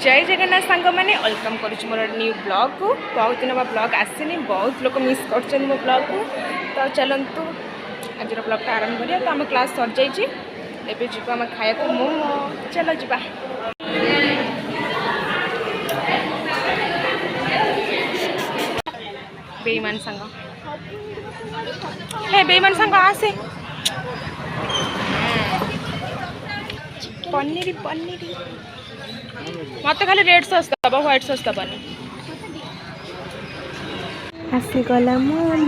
जय जगन्नाथ सांग मैंने वेलकम करुँ मोर न्यू ब्लॉग को। बहुत दिन ब्लॉग आसनी, बहुत लोग मिस कर मो ब्लॉग को। तो चलतु आज ब्लॉगटा आरंभ करिया। तो आम क्लास सर जाइए, एबे जीव आम खाया मोमो। चलो जीवा। बेईमान सांग, हे बेईमान सांग आसे। पनीर पनीर मत खाली रेड सॉस दब, व्हाइट सॉस दबनी। आसीगला मोमो।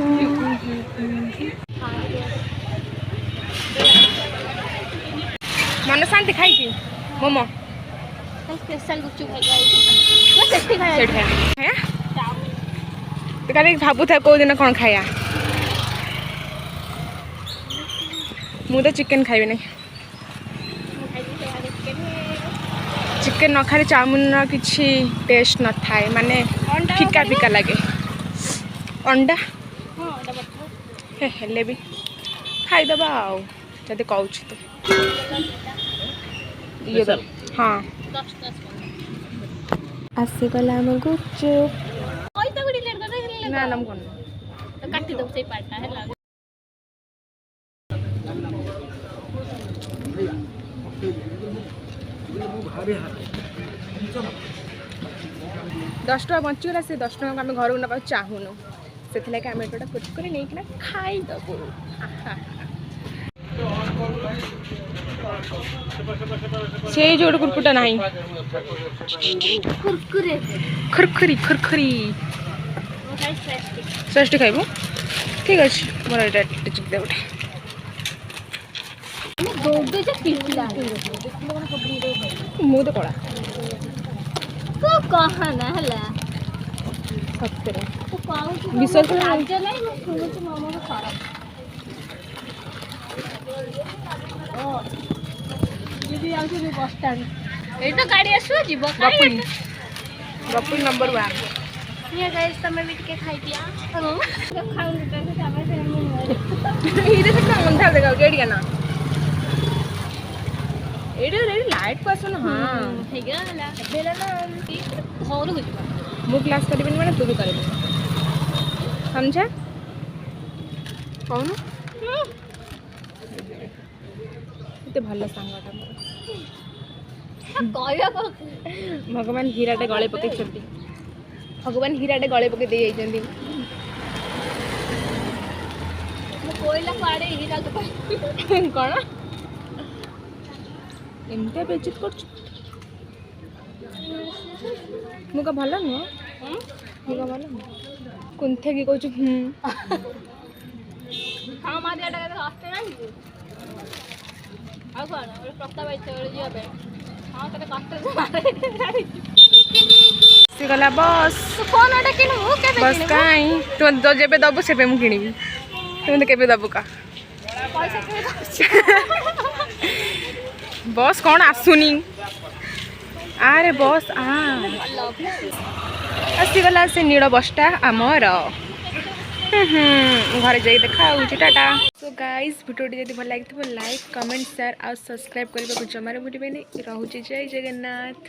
मन शांति खाई मोमो स्पेशल गुपचुप खाली भावु था कौ दिन कौन खाया। मु तो चिकेन खाइबे नहीं। चिकेन न खाली चाउमिन किसी टेस्ट न थाए, माने फिका फिका लगे। अंडा हेले भी खाईदबा आउ जदि कहूँ तो ये दो। हाँ आसीगला आम गुपचुप। ना नाम कौन काटी दो से पार्टा है लाग 10 टका बचीगला। से 10 टका आम घर ना चाहूनु, से आम एटा कुरकुरे नहीं खाईदबू। से जो कुरकुटा ना कुरकुरे खुरखुरी खुरखुरी सष्टी खाइबू। ठीक अच्छे मोर ये टिचिक दे गोटे। दोगे जे पिला मु तो कड़ा को कहना हला सतरे तो कहू विश्वास कर। आज नहीं मैं सुनु मोमो को खराब दीदी आउ जे बस स्टैंड ए तो गाड़ी आसु जीव गपुई गपुई नंबर 1। ये गाइस तमे भी के खाई दिया हां खाऊ तो तमे से मु इधर से अंधा देखा गेडिया ना एडे रे लाइट पासन। हां हे गला बेला ना घर हो जीवा मु क्लास करबिन माने तू भी करबी, समझा कौन एते भल सांगटा मोर। कहया को भगवान हीराटे गले पके छथि, भगवान हीराटे गले पके दे जाइछथि। कोइला पाड़े हीरा तो कौन एमते बेचित कर मुका भल नुह मुका भल कुंथे की कहू। हाँ मा दिया टाका आस्ते ना आ कोन और प्रस्ताव आइछ और जिया पे हां तने कास्ते मारे से गला बस। तो फोन आटा किनु केबे बस काई तो जेबे दबु सेबे मु किनिबी। तुम केबे दबु का पैसा के बस कौन आसुनी। आरे बस आसीगला से नीड़ बसटा आमर। घरे जाई देखा टाटा। सो गाइस वीडियो जब भल लगी लाइक कमेंट शेयर और सब्सक्राइब करने को जमारे भूलिए नहीं। रोचे जय जगन्नाथ।